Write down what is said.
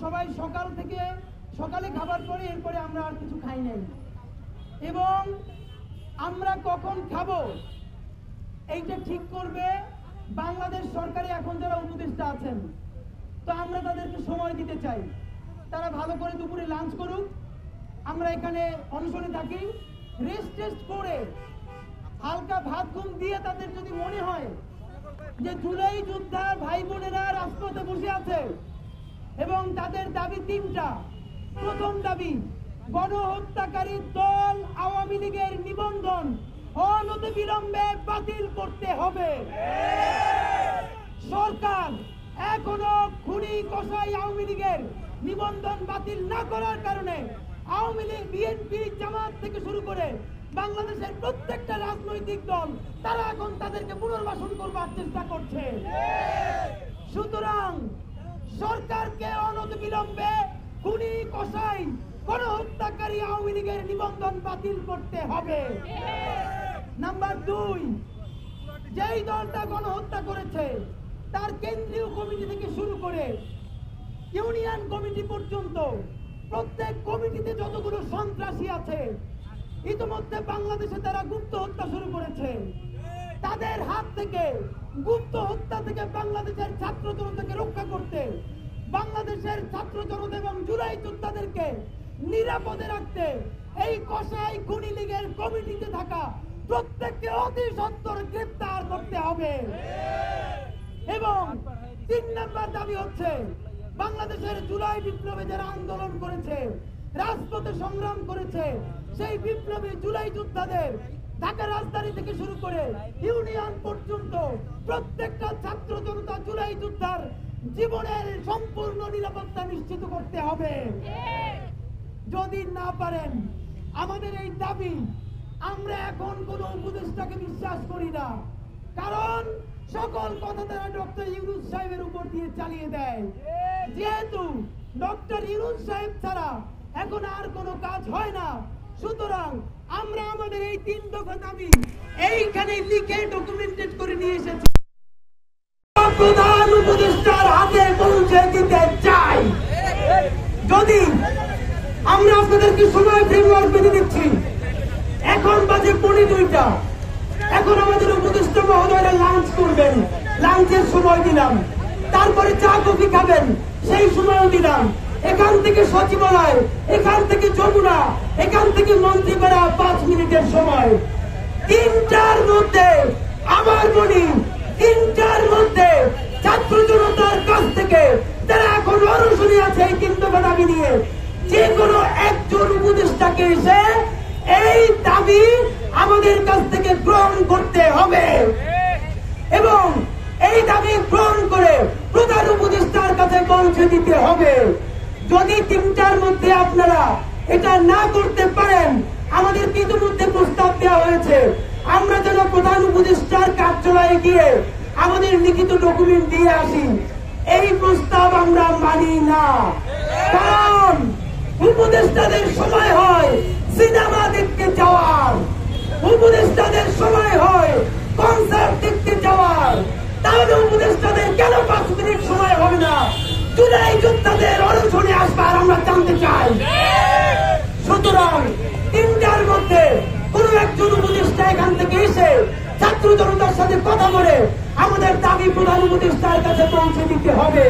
সবাই সকালে খাবার পরে এরপরে আমরা আর কিছু খাই নাই, এবং আমরা কখন খাবো এইটা ঠিক করবে বাংলাদেশ সরকারে এখন যারা উপদেষ্টা আছেন। তো আমরা তাদেরকে সময় দিতে চাই, তারা ভালো করে দুপুরে লাঞ্চ করুক, আমরা এখানে অনশনে থাকি, রেস্ট করে হালকা ভাত ঘুম দিয়ে তাদের যদি মনে হয় যে জুলাই যোদ্ধার ভাই বোনেরা রাজপথে বসে আছে এবং তাদের দাবি তিনটা। প্রথম দাবি, গণহত্যাকারী দল আওয়ামী লীগের নিবন্ধন অনতিবিলম্বে বাতিল করতে হবে। সরকার এখনো খুনি কসাই আওয়ামী লীগের নিবন্ধন বাতিল না করার কারণে আওয়ামী লীগ, বিএনপি, জামাত থেকে শুরু করে বাংলাদেশের প্রত্যেকটা রাজনৈতিক দল তারা এখন তাদেরকে পুনর্বাসন করবার চেষ্টা করছে। সুতরাং সরকারকে অনতিবিলম্বে খুনি কসাই গণহত্যাকারী আওয়ামী লীগের নিবন্ধন বাতিল করতে হবে। নাম্বার 2, যেই দলটা গণহত্যা করেছে তার কেন্দ্রীয় কমিটি থেকে শুরু করে ইউনিয়ন কমিটি পর্যন্ত প্রত্যেক কমিটিতে যতগুলো সন্ত্রাসী আছে ইতিমধ্যে বাংলাদেশে তারা গুপ্ত হত্যা শুরু করেছে। তাদের হাত থেকে, গুপ্ত হত্যা থেকে বাংলাদেশের ছাত্র জনতাকে রক্ষা করতে, বাংলাদেশের ছাত্র জনতা এবং জুলাই যোদ্ধাদেরকে নিরাপদে রাখতে এই কসাই খুনি লীগের কমিটিতে থাকা প্রত্যেককে অতি সত্বর গ্রেফতার করতে হবে। এবং 3 নম্বর দাবি হচ্ছে, বাংলাদেশের জুলাই বিপ্লবে যারা আন্দোলন করেছে, রাজপথে সংগ্রাম করেছে, সেই বিপ্লবী জুলাই যোদ্ধাদের ঢাকা রাজধানী থেকে শুরু করে ইউনিয়ন পর্যন্ত প্রত্যেকটা ছাত্র জনতা জুলাই যোদ্ধার জীবনের সম্পূর্ণ নিরাপত্তা নিশ্চিত করতে হবে। যদি না পারেন আমাদের এই দাবি, আমরা এখন কোন উপদেষ্টাকে বিশ্বাস করি না, কারণ সকল কথা তারা ডক্টর ইউনূস সাহেবের উপর দিয়ে চালিয়ে দেয়। যেহেতু ডক্টর ইউনূস সাহেব ছাড়া এখন আর কোনো কাজ হয় না, সুতরাং আমরা আমাদের এই 3 দফা দাবি এইখানে লিখে ডকুমেন্টেড করে নিয়ে এসেছি, প্রধান উপদেষ্টার হাতে পৌঁছে দিতে চাই। যদি আমরা আপনাদেরকে সময় ফ্রেমওয়ার্ক বেঁধে দিচ্ছি, এখন বাজে 2:45, এখন আমাদের উপদেষ্টা মহোদয়রা লাঞ্চ করবেন, লাঞ্চের সময় দিলাম, তারপরে চা কফি খাবেন সেই সময়ও দিলাম। এখান থেকে সচিবালয়, এখান থেকে যমুনা, এখান থেকে মন্ত্রীপাড়া 5 মিনিটের সময়। 3টার মধ্যে আমার বলি, 3টার মধ্যে ছাত্র জনতার কাছ থেকে যারা এখন অনশনে আছে এই 3 দফা দাবি নিয়ে, যে কোনো একজন উপদেষ্টাকে এসে এই দাবি আমাদের কাছ থেকে গ্রহণ করতে হবে এবং এই দাবি গ্রহণ করে প্রধান উপদেষ্টার কাছে পৌঁছে দিতে হবে। যদি 3টার মধ্যে আপনারা এটা না করতে পারেন, আমাদের ইতিমধ্যে প্রস্তাব দেওয়া হয়েছে, আমরা যেন প্রধান উপদেষ্টার কার্যালয়ে গিয়ে আমাদের লিখিত ডকুমেন্ট দিয়ে আসি। এই প্রস্তাব আমরা মানি না, কারণ উপদেষ্টাদের সময় হয় সিনেমা দেখতে যাওয়ার, উপদেষ্টাদের সময় হয় কনসার্ট দেখতে যাওয়ার, তাহলে উপদেষ্টাদের কেন 5 মিনিট সময় হবে না জুলাই যোদ্ধাদের অনশনে আসবার আমরা জানতে চাই। সুতরাং 3টার মধ্যে কোন একজন উপদেষ্টা এখান থেকে এসে ছাত্র জনতার সাথে কথা বলে আমাদের দাবি প্রধান উপদেষ্টার কাছে পৌঁছে দিতে হবে।